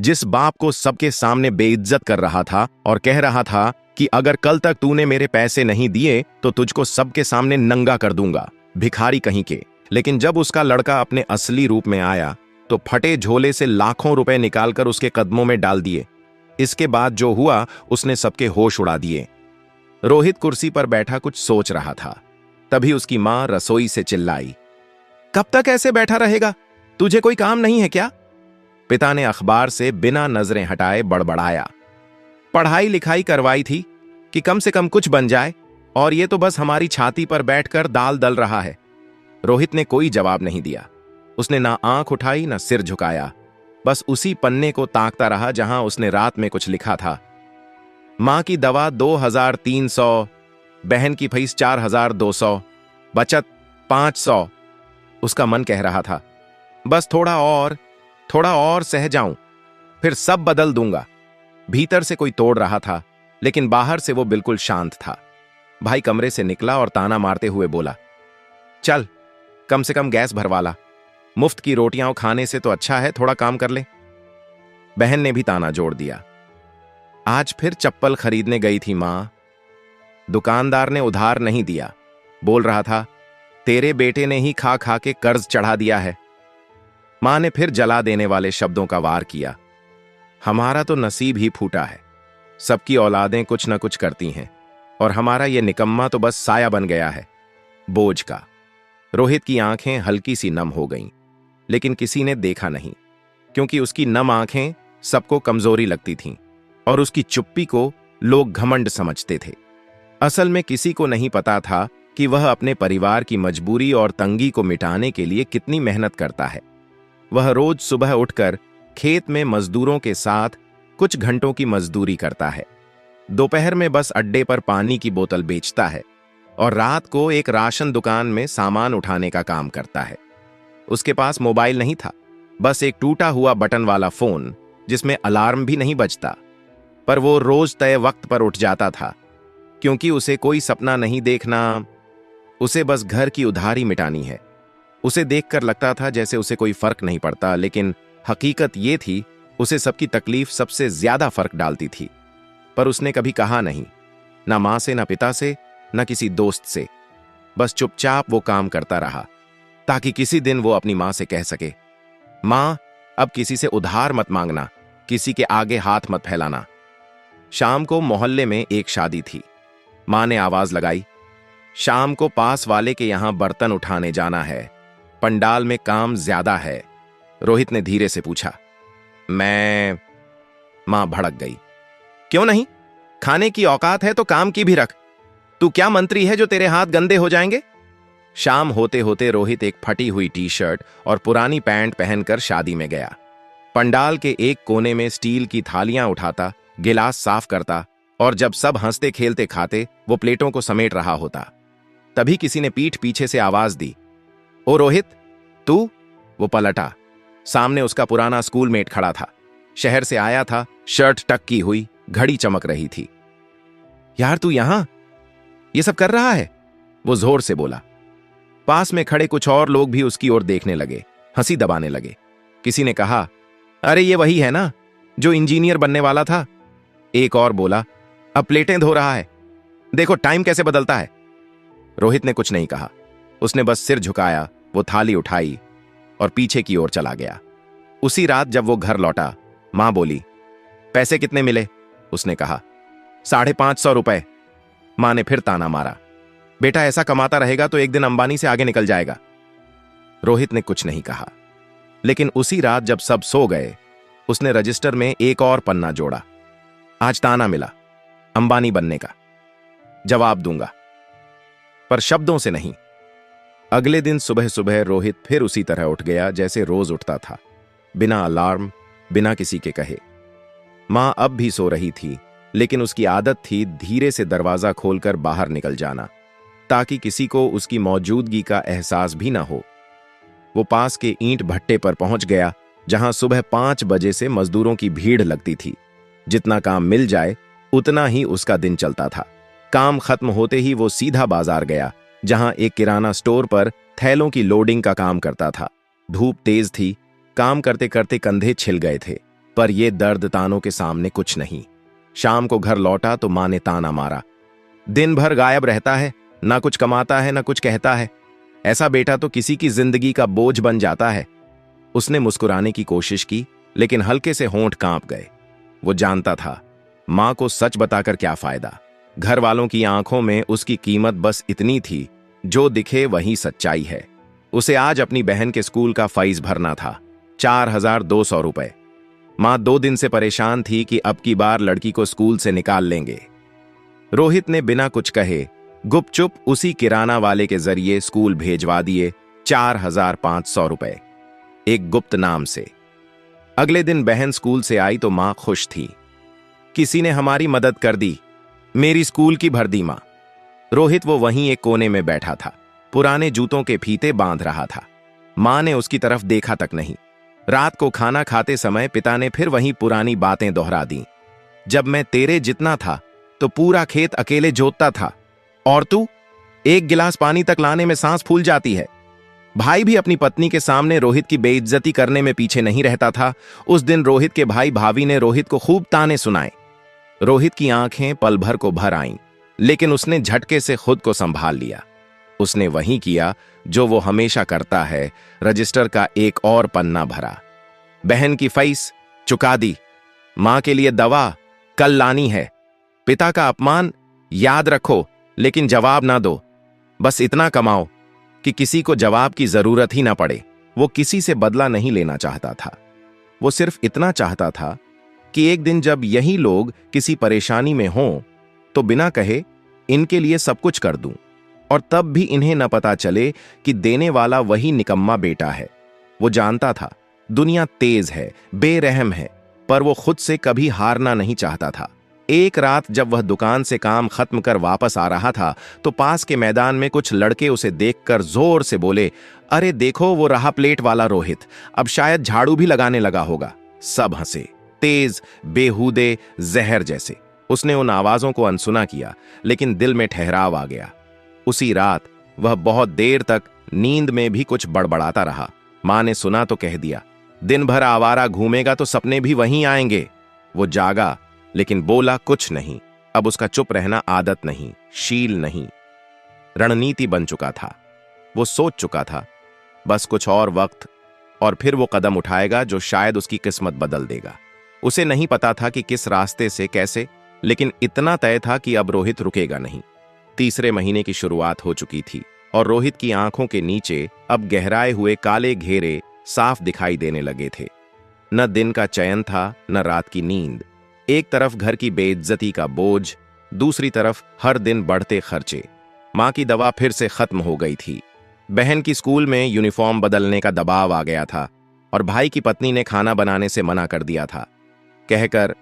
जिस बाप को सबके सामने बेइज्जत कर रहा था और कह रहा था कि अगर कल तक तूने मेरे पैसे नहीं दिए तो तुझको सबके सामने नंगा कर दूंगा, भिखारी कहीं के। लेकिन जब उसका लड़का अपने असली रूप में आया तो फटे झोले से लाखों रुपए निकालकर उसके कदमों में डाल दिए। इसके बाद जो हुआ उसने सबके होश उड़ा दिए। रोहित कुर्सी पर बैठा कुछ सोच रहा था, तभी उसकी मां रसोई से चिल्लाई, कब तक ऐसे बैठा रहेगा? तुझे कोई काम नहीं है क्या? पिता ने अखबार से बिना नजरें हटाए बड़बड़ाया, पढ़ाई लिखाई करवाई थी कि कम से कम कुछ बन जाए, और ये तो बस हमारी छाती पर बैठकर दाल दल रहा है। रोहित ने कोई जवाब नहीं दिया। उसने ना आंख उठाई ना सिर झुकाया, बस उसी पन्ने को ताकता रहा जहां उसने रात में कुछ लिखा था। मां की दवा 2300, बहन की फीस 4200, बचत 500। उसका मन कह रहा था, बस थोड़ा और सह जाऊं, फिर सब बदल दूंगा। भीतर से कोई तोड़ रहा था, लेकिन बाहर से वो बिल्कुल शांत था। भाई कमरे से निकला और ताना मारते हुए बोला, चल कम से कम गैस भरवा ला, मुफ्त की रोटियां खाने से तो अच्छा है थोड़ा काम कर ले। बहन ने भी ताना जोड़ दिया। आज फिर चप्पल खरीदने गई थी मां। दुकानदार ने उधार नहीं दिया, बोल रहा था तेरे बेटे ने ही खा खा के कर्ज चढ़ा दिया है। मां ने फिर जला देने वाले शब्दों का वार किया, हमारा तो नसीब ही फूटा है। सबकी औलादें कुछ न कुछ करती हैं और हमारा ये निकम्मा तो बस साया बन गया है, बोझ का। रोहित की आंखें हल्की सी नम हो गईं, लेकिन किसी ने देखा नहीं, क्योंकि उसकी नम आंखें सबको कमजोरी लगती थीं और उसकी चुप्पी को लोग घमंड समझते थे। असल में किसी को नहीं पता था कि वह अपने परिवार की मजबूरी और तंगी को मिटाने के लिए कितनी मेहनत करता है। वह रोज सुबह उठकर खेत में मजदूरों के साथ कुछ घंटों की मजदूरी करता है, दोपहर में बस अड्डे पर पानी की बोतल बेचता है और रात को एक राशन दुकान में सामान उठाने का काम करता है। उसके पास मोबाइल नहीं था, बस एक टूटा हुआ बटन वाला फोन जिसमें अलार्म भी नहीं बजता। पर वो रोज तय वक्त पर उठ जाता था, क्योंकि उसे कोई सपना नहीं देखना, उसे बस घर की उधारी मिटानी है। उसे देखकर लगता था जैसे उसे कोई फर्क नहीं पड़ता, लेकिन हकीकत ये थी उसे सबकी तकलीफ सबसे ज्यादा फर्क डालती थी। पर उसने कभी कहा नहीं, ना मां से, ना पिता से, ना किसी दोस्त से। बस चुपचाप वो काम करता रहा, ताकि किसी दिन वो अपनी मां से कह सके, मां अब किसी से उधार मत मांगना, किसी के आगे हाथ मत फैलाना। शाम को मोहल्ले में एक शादी थी। मां ने आवाज लगाई, शाम को पास वाले के यहां बर्तन उठाने जाना है, पंडाल में काम ज्यादा है। रोहित ने धीरे से पूछा, मैं? मां भड़क गई, क्यों नहीं? खाने की औकात है तो काम की भी रख। तू क्या मंत्री है जो तेरे हाथ गंदे हो जाएंगे? शाम होते होते रोहित एक फटी हुई टी शर्ट और पुरानी पैंट पहनकर शादी में गया। पंडाल के एक कोने में स्टील की थालियां उठाता, गिलास साफ करता, और जब सब हंसते खेलते खाते वो प्लेटों को समेट रहा होता। तभी किसी ने पीठ पीछे से आवाज दी, ओ रोहित, तू? वो पलटा। सामने उसका पुराना स्कूलमेट खड़ा था। शहर से आया था, शर्ट टक की हुई, घड़ी चमक रही थी। यार तू यहां ये सब कर रहा है? वो जोर से बोला। पास में खड़े कुछ और लोग भी उसकी ओर देखने लगे, हंसी दबाने लगे। किसी ने कहा, अरे ये वही है ना जो इंजीनियर बनने वाला था। एक और बोला, अब प्लेटें धो रहा है, देखो टाइम कैसे बदलता है। रोहित ने कुछ नहीं कहा, उसने बस सिर झुकाया, वो थाली उठाई और पीछे की ओर चला गया। उसी रात जब वो घर लौटा, मां बोली, पैसे कितने मिले? उसने कहा, 550 रुपए। मां ने फिर ताना मारा, बेटा ऐसा कमाता रहेगा तो एक दिन अंबानी से आगे निकल जाएगा। रोहित ने कुछ नहीं कहा, लेकिन उसी रात जब सब सो गए, उसने रजिस्टर में एक और पन्ना जोड़ा। आज ताना मिला, अंबानी बनने का, जवाब दूंगा, पर शब्दों से नहीं। अगले दिन सुबह सुबह रोहित फिर उसी तरह उठ गया जैसे रोज उठता था, बिना अलार्म, बिना किसी के कहे। मां अब भी सो रही थी, लेकिन उसकी आदत थी धीरे से दरवाजा खोलकर बाहर निकल जाना, ताकि किसी को उसकी मौजूदगी का एहसास भी ना हो। वो पास के ईंट भट्टे पर पहुंच गया, जहां सुबह 5 बजे से मजदूरों की भीड़ लगती थी। जितना काम मिल जाए उतना ही उसका दिन चलता था। काम खत्म होते ही वो सीधा बाजार गया, जहां एक किराना स्टोर पर थैलों की लोडिंग का काम करता था। धूप तेज थी, काम करते करते कंधे छिल गए थे। पर ये दर्द तानों के सामने कुछ नहीं। शाम को घर लौटा तो माँ ने ताना मारा, दिन भर गायब रहता है, ना कुछ कमाता है ना कुछ कहता है, ऐसा बेटा तो किसी की जिंदगी का बोझ बन जाता है। उसने मुस्कुराने की कोशिश की, लेकिन हल्के से होंठ कांप गए। वो जानता था मां को सच बताकर क्या फायदा। घर वालों की आंखों में उसकी कीमत बस इतनी थी, जो दिखे वही सच्चाई है। उसे आज अपनी बहन के स्कूल का फीस भरना था, 4200 रुपए। मां 2 दिन से परेशान थी कि अब की बार लड़की को स्कूल से निकाल लेंगे। रोहित ने बिना कुछ कहे गुपचुप उसी किराना वाले के जरिए स्कूल भेजवा दिए 4500 रुपए, एक गुप्त नाम से। अगले दिन बहन स्कूल से आई तो मां खुश थी। किसी ने हमारी मदद कर दी, मेरी स्कूल की भर दी मां। रोहित वो वहीं एक कोने में बैठा था, पुराने जूतों के फीते बांध रहा था। मां ने उसकी तरफ देखा तक नहीं। रात को खाना खाते समय पिता ने फिर वहीं पुरानी बातें दोहरा दी। जब मैं तेरे जितना था तो पूरा खेत अकेले जोतता था, और तू एक गिलास पानी तक लाने में सांस फूल जाती है। भाई भी अपनी पत्नी के सामने रोहित की बेइज्जती करने में पीछे नहीं रहता था। उस दिन रोहित के भाई भाभी ने रोहित को खूब ताने सुनाए। रोहित की आंखें पल भर को भर आईं, लेकिन उसने झटके से खुद को संभाल लिया। उसने वही किया जो वो हमेशा करता है, रजिस्टर का एक और पन्ना भरा। बहन की फीस चुका दी, मां के लिए दवा कल लानी है, पिता का अपमान याद रखो लेकिन जवाब ना दो। बस इतना कमाओ कि किसी को जवाब की जरूरत ही ना पड़े। वो किसी से बदला नहीं लेना चाहता था, वो सिर्फ इतना चाहता था कि एक दिन जब यही लोग किसी परेशानी में हों तो बिना कहे इनके लिए सब कुछ कर दूं, और तब भी इन्हें न पता चले कि देने वाला वही निकम्मा बेटा है। वो जानता था दुनिया तेज है, बेरहम है, पर वो खुद से कभी हारना नहीं चाहता था। एक रात जब वह दुकान से काम खत्म कर वापस आ रहा था तो पास के मैदान में कुछ लड़के उसे देखकर जोर से बोले, अरे देखो वो रहा प्लेट वाला रोहित, अब शायद झाड़ू भी लगाने लगा होगा। सब हंसे, तेज, बेहूदे, जहर जैसे। उसने उन आवाजों को अनसुना किया, लेकिन दिल में ठहराव आ गया। उसी रात वह बहुत देर तक नींद में भी कुछ बड़बड़ाता रहा। मां ने सुना तो कह दिया, दिन भर आवारा घूमेगा तो सपने भी वहीं आएंगे। वो जागा, लेकिन बोला कुछ नहीं। अब उसका चुप रहना आदत नहीं, शील नहीं, रणनीति बन चुका था। वो सोच चुका था बस कुछ और वक्त, और फिर वो कदम उठाएगा जो शायद उसकी किस्मत बदल देगा। उसे नहीं पता था कि किस रास्ते से, कैसे, लेकिन इतना तय था कि अब रोहित रुकेगा नहीं। तीसरे महीने की शुरुआत हो चुकी थी और रोहित की आंखों के नीचे अब गहराए हुए काले घेरे साफ दिखाई देने लगे थे। न दिन का चयन था, न रात की नींद। एक तरफ घर की बेइज्जती का बोझ, दूसरी तरफ हर दिन बढ़ते खर्चे। मां की दवा फिर से खत्म हो गई थी, बहन की स्कूल में यूनिफॉर्म बदलने का दबाव आ गया था, और भाई की पत्नी ने खाना बनाने से मना कर दिया था, कहकर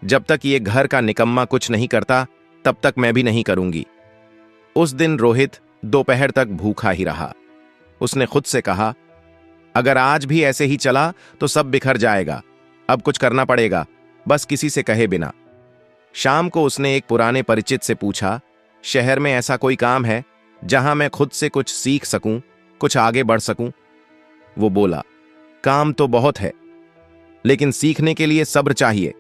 जब तक ये घर का निकम्मा कुछ नहीं करता तब तक मैं भी नहीं करूंगी। उस दिन रोहित दोपहर तक भूखा ही रहा। उसने खुद से कहा, अगर आज भी ऐसे ही चला तो सब बिखर जाएगा, अब कुछ करना पड़ेगा, बस किसी से कहे बिना। शाम को उसने एक पुराने परिचित से पूछा, शहर में ऐसा कोई काम है जहां मैं खुद से कुछ सीख सकूं, कुछ आगे बढ़ सकूं? वो बोला, काम तो बहुत है, लेकिन सीखने के लिए सब्र चाहिए।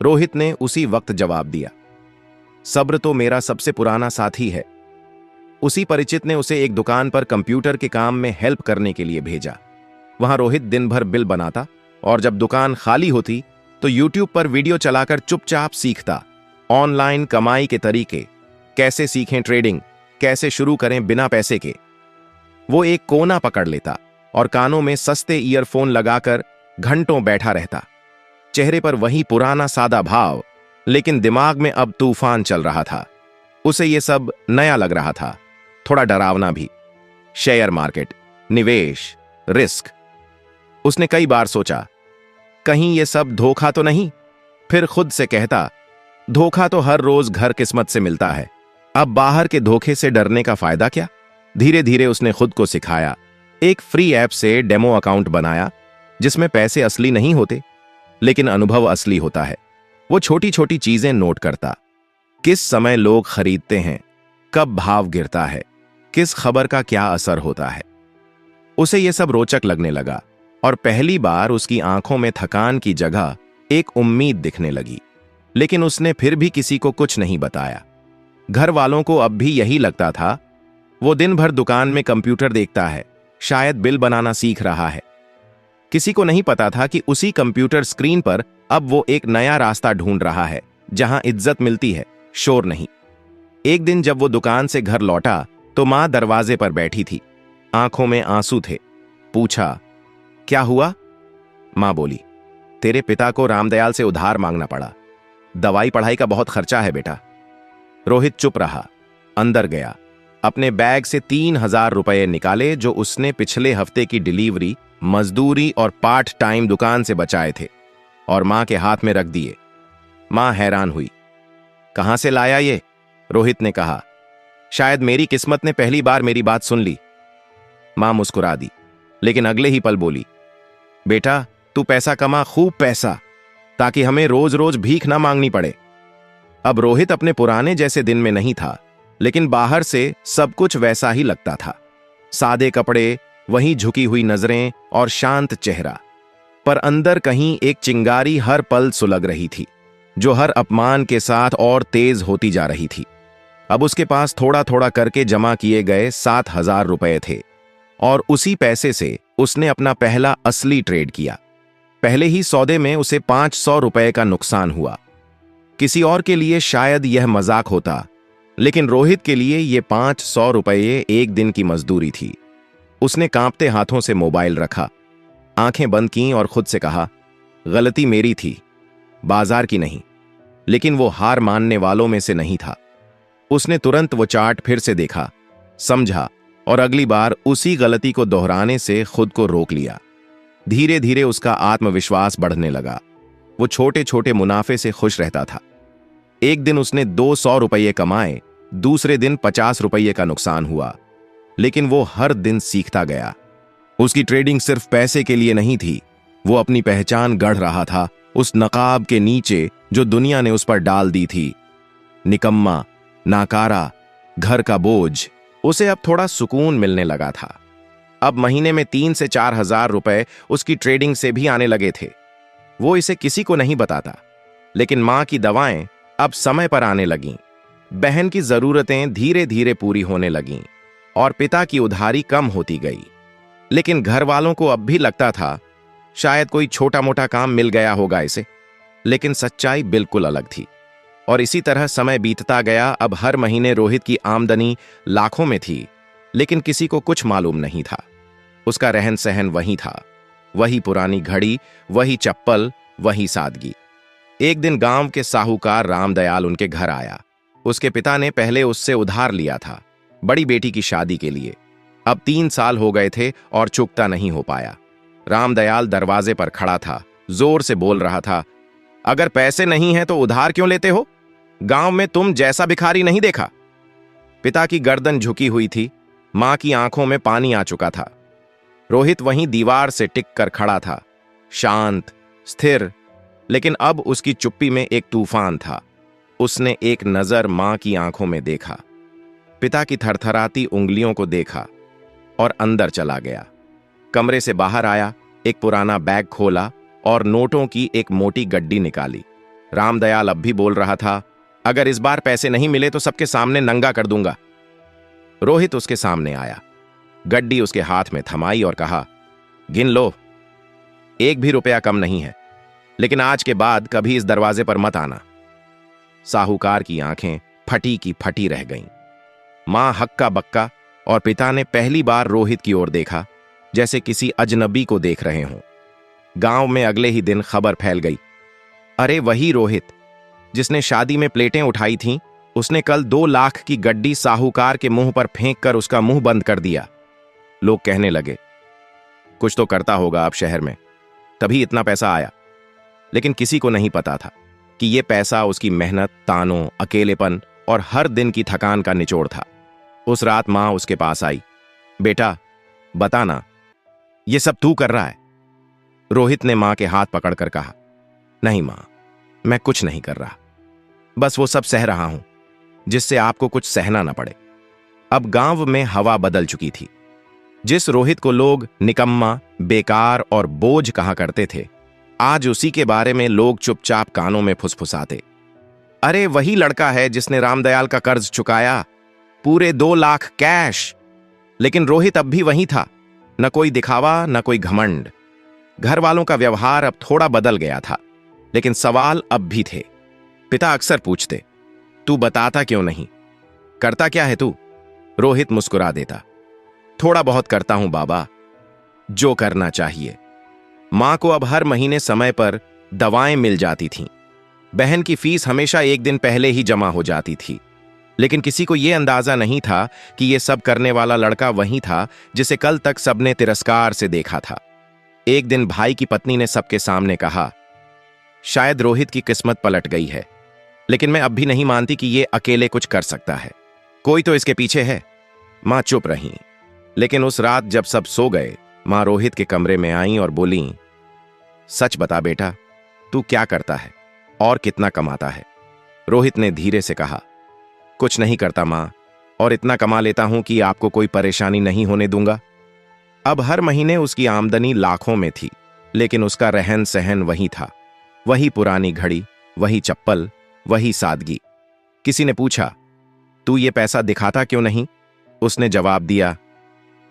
रोहित ने उसी वक्त जवाब दिया, सब्र तो मेरा सबसे पुराना साथी है। उसी परिचित ने उसे एक दुकान पर कंप्यूटर के काम में हेल्प करने के लिए भेजा। वहां रोहित दिन भर बिल बनाता, और जब दुकान खाली होती तो यूट्यूब पर वीडियो चलाकर चुपचाप सीखता। ऑनलाइन कमाई के तरीके, कैसे सीखें ट्रेडिंग, कैसे शुरू करें बिना पैसे के। वो एक कोना पकड़ लेता और कानों में सस्ते ईयरफोन लगाकर घंटों बैठा रहता। चेहरे पर वही पुराना सादा भाव, लेकिन दिमाग में अब तूफान चल रहा था। उसे ये सब नया लग रहा था, थोड़ा डरावना भी। शेयर मार्केट, निवेश, रिस्क। उसने कई बार सोचा, कहीं ये सब धोखा तो नहीं? फिर खुद से कहता, धोखा तो हर रोज घर किस्मत से मिलता है, अब बाहर के धोखे से डरने का फायदा क्या? धीरे धीरे उसने खुद को सिखाया। एक फ्री ऐप से डेमो अकाउंट बनाया, जिसमें पैसे असली नहीं होते, लेकिन अनुभव असली होता है। वो छोटी छोटी चीजें नोट करता, किस समय लोग खरीदते हैं, कब भाव गिरता है, किस खबर का क्या असर होता है। उसे यह सब रोचक लगने लगा। और पहली बार उसकी आंखों में थकान की जगह एक उम्मीद दिखने लगी। लेकिन उसने फिर भी किसी को कुछ नहीं बताया। घर वालों को अब भी यही लगता था वो दिन भर दुकान में कंप्यूटर देखता है, शायद बिल बनाना सीख रहा है। किसी को नहीं पता था कि उसी कंप्यूटर स्क्रीन पर अब वो एक नया रास्ता ढूंढ रहा है, जहां इज्जत मिलती है, शोर नहीं। एक दिन जब वो दुकान से घर लौटा तो मां दरवाजे पर बैठी थी, आंखों में आंसू थे। पूछा, क्या हुआ? मां बोली, तेरे पिता को रामदयाल से उधार मांगना पड़ा। दवाई पढ़ाई का बहुत खर्चा है बेटा। रोहित चुप रहा। अंदर गया, अपने बैग से 3,000 रुपए निकाले जो उसने पिछले हफ्ते की डिलीवरी, मजदूरी और पार्ट टाइम दुकान से बचाए थे, और मां के हाथ में रख दिए। मां हैरान हुई। कहां से लाया ये? रोहित ने कहा। शायद मेरी किस्मत ने पहली बार मेरी बात सुन ली। मां मुस्कुरा दी, लेकिन अगले ही पल बोली, बेटा तू पैसा कमा, खूब पैसा, ताकि हमें रोज रोज भीख ना मांगनी पड़े। अब रोहित अपने पुराने जैसे दिन में नहीं था, लेकिन बाहर से सब कुछ वैसा ही लगता था। सादे कपड़े, वही झुकी हुई नजरें और शांत चेहरा, पर अंदर कहीं एक चिंगारी हर पल सुलग रही थी, जो हर अपमान के साथ और तेज होती जा रही थी। अब उसके पास थोड़ा थोड़ा करके जमा किए गए 7,000 रुपए थे, और उसी पैसे से उसने अपना पहला असली ट्रेड किया। पहले ही सौदे में उसे 500 रुपए का नुकसान हुआ। किसी और के लिए शायद यह मजाक होता, लेकिन रोहित के लिए यह 500 रुपये एक दिन की मजदूरी थी। उसने कांपते हाथों से मोबाइल रखा, आंखें बंद कीं और खुद से कहा, गलती मेरी थी, बाजार की नहीं। लेकिन वो हार मानने वालों में से नहीं था। उसने तुरंत वो चार्ट फिर से देखा, समझा, और अगली बार उसी गलती को दोहराने से खुद को रोक लिया। धीरे धीरे उसका आत्मविश्वास बढ़ने लगा। वो छोटे छोटे मुनाफे से खुश रहता था। एक दिन उसने 200 रुपये कमाए, दूसरे दिन 50 रुपये का नुकसान हुआ, लेकिन वो हर दिन सीखता गया। उसकी ट्रेडिंग सिर्फ पैसे के लिए नहीं थी, वो अपनी पहचान गढ़ रहा था उस नकाब के नीचे जो दुनिया ने उस पर डाल दी थी। निकम्मा, नाकारा, घर का बोझ। उसे अब थोड़ा सुकून मिलने लगा था। अब महीने में 3 से 4,000 रुपए उसकी ट्रेडिंग से भी आने लगे थे। वो इसे किसी को नहीं बताता, लेकिन मां की दवाएं अब समय पर आने लगीं, बहन की जरूरतें धीरे धीरे पूरी होने लगीं, और पिता की उधारी कम होती गई। लेकिन घर वालों को अब भी लगता था शायद कोई छोटा मोटा काम मिल गया होगा इसे, लेकिन सच्चाई बिल्कुल अलग थी। और इसी तरह समय बीतता गया। अब हर महीने रोहित की आमदनी लाखों में थी, लेकिन किसी को कुछ मालूम नहीं था। उसका रहन सहन वही था, वही पुरानी घड़ी, वही चप्पल, वही सादगी। एक दिन गांव के साहूकार रामदयाल उनके घर आया। उसके पिता ने पहले उससे उधार लिया था, बड़ी बेटी की शादी के लिए। अब 3 साल हो गए थे और चुकता नहीं हो पाया। रामदयाल दरवाजे पर खड़ा था, जोर से बोल रहा था, अगर पैसे नहीं हैं तो उधार क्यों लेते हो? गांव में तुम जैसा भिखारी नहीं देखा। पिता की गर्दन झुकी हुई थी, मां की आंखों में पानी आ चुका था। रोहित वहीं दीवार से टिक कर खड़ा था, शांत, स्थिर, लेकिन अब उसकी चुप्पी में एक तूफान था। उसने एक नजर मां की आंखों में देखा, पिता की थरथराती उंगलियों को देखा, और अंदर चला गया। कमरे से बाहर आया, एक पुराना बैग खोला और नोटों की एक मोटी गड्डी निकाली। रामदयाल अब भी बोल रहा था, अगर इस बार पैसे नहीं मिले तो सबके सामने नंगा कर दूंगा। रोहित उसके सामने आया, गड्डी उसके हाथ में थमाई और कहा, गिन लो, 1 भी रुपया कम नहीं है, लेकिन आज के बाद कभी इस दरवाजे पर मत आना। साहूकार की आंखें फटी की फटी रह गईं। मां हक्का बक्का और पिता ने पहली बार रोहित की ओर देखा, जैसे किसी अजनबी को देख रहे हों। गांव में अगले ही दिन खबर फैल गई, अरे वही रोहित जिसने शादी में प्लेटें उठाई थीं, उसने कल 2 लाख की गड्डी साहूकार के मुंह पर फेंक कर उसका मुंह बंद कर दिया। लोग कहने लगे, कुछ तो करता होगा अब शहर में, तभी इतना पैसा आया। लेकिन किसी को नहीं पता था कि यह पैसा उसकी मेहनत, तानों, अकेलेपन और हर दिन की थकान का निचोड़ था। उस रात मां उसके पास आई, बेटा बताना, ये सब तू कर रहा है? रोहित ने मां के हाथ पकड़कर कहा, नहीं मां, मैं कुछ नहीं कर रहा, बस वो सब सह रहा हूं जिससे आपको कुछ सहना ना पड़े। अब गांव में हवा बदल चुकी थी। जिस रोहित को लोग निकम्मा, बेकार और बोझ कहा करते थे, आज उसी के बारे में लोग चुपचाप कानों में फुसफुसाते। अरे वही लड़का है जिसने रामदयाल का कर्ज चुकाया, पूरे 2 लाख कैश। लेकिन रोहित अब भी वही था, न कोई दिखावा न कोई घमंड। घर वालों का व्यवहार अब थोड़ा बदल गया था, लेकिन सवाल अब भी थे। पिता अक्सर पूछते, तू बताता क्यों नहीं, करता क्या है तू? रोहित मुस्कुरा देता, थोड़ा बहुत करता हूं बाबा, जो करना चाहिए। मां को अब हर महीने समय पर दवाएं मिल जाती थीं। बहन की फीस हमेशा 1 दिन पहले ही जमा हो जाती थी। लेकिन किसी को यह अंदाजा नहीं था कि यह सब करने वाला लड़का वही था जिसे कल तक सबने तिरस्कार से देखा था। एक दिन भाई की पत्नी ने सबके सामने कहा, शायद रोहित की किस्मत पलट गई है, लेकिन मैं अब भी नहीं मानती कि यह अकेले कुछ कर सकता है। कोई तो इसके पीछे है। मां चुप रही, लेकिन उस रात जब सब सो गए, मां रोहित के कमरे में आईं और बोली, सच बता बेटा, तू क्या करता है और कितना कमाता है? रोहित ने धीरे से कहा, कुछ नहीं करता मां, और इतना कमा लेता हूं कि आपको कोई परेशानी नहीं होने दूंगा। अब हर महीने उसकी आमदनी लाखों में थी, लेकिन उसका रहन सहन वही था। वही पुरानी घड़ी, वही चप्पल, वही सादगी। किसी ने पूछा, तू ये पैसा दिखाता क्यों नहीं? उसने जवाब दिया,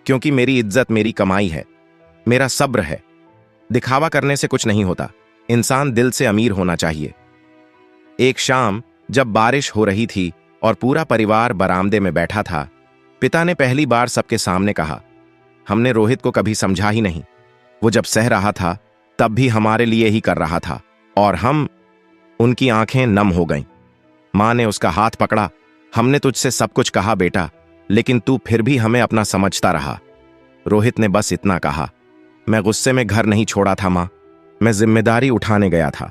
क्योंकि मेरी इज्जत मेरी कमाई है, मेरा सब्र है। दिखावा करने से कुछ नहीं होता, इंसान दिल से अमीर होना चाहिए। एक शाम जब बारिश हो रही थी और पूरा परिवार बरामदे में बैठा था, पिता ने पहली बार सबके सामने कहा, हमने रोहित को कभी समझा ही नहीं। वो जब सह रहा था तब भी हमारे लिए ही कर रहा था, और हम। उनकी आंखें नम हो गईं। मां ने उसका हाथ पकड़ा, हमने तुझसे सब कुछ कहा बेटा, लेकिन तू फिर भी हमें अपना समझता रहा। रोहित ने बस इतना कहा, मैं गुस्से में घर नहीं छोड़ा था मां, मैं जिम्मेदारी उठाने गया था।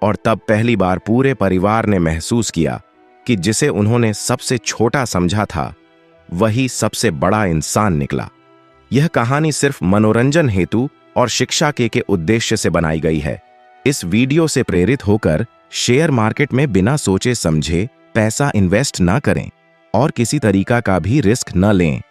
और तब पहली बार पूरे परिवार ने महसूस किया कि जिसे उन्होंने सबसे छोटा समझा था, वही सबसे बड़ा इंसान निकला। यह कहानी सिर्फ मनोरंजन हेतु और शिक्षा के उद्देश्य से बनाई गई है। इस वीडियो से प्रेरित होकर शेयर मार्केट में बिना सोचे समझे पैसा इन्वेस्ट ना करें और किसी तरीका का भी रिस्क न लें।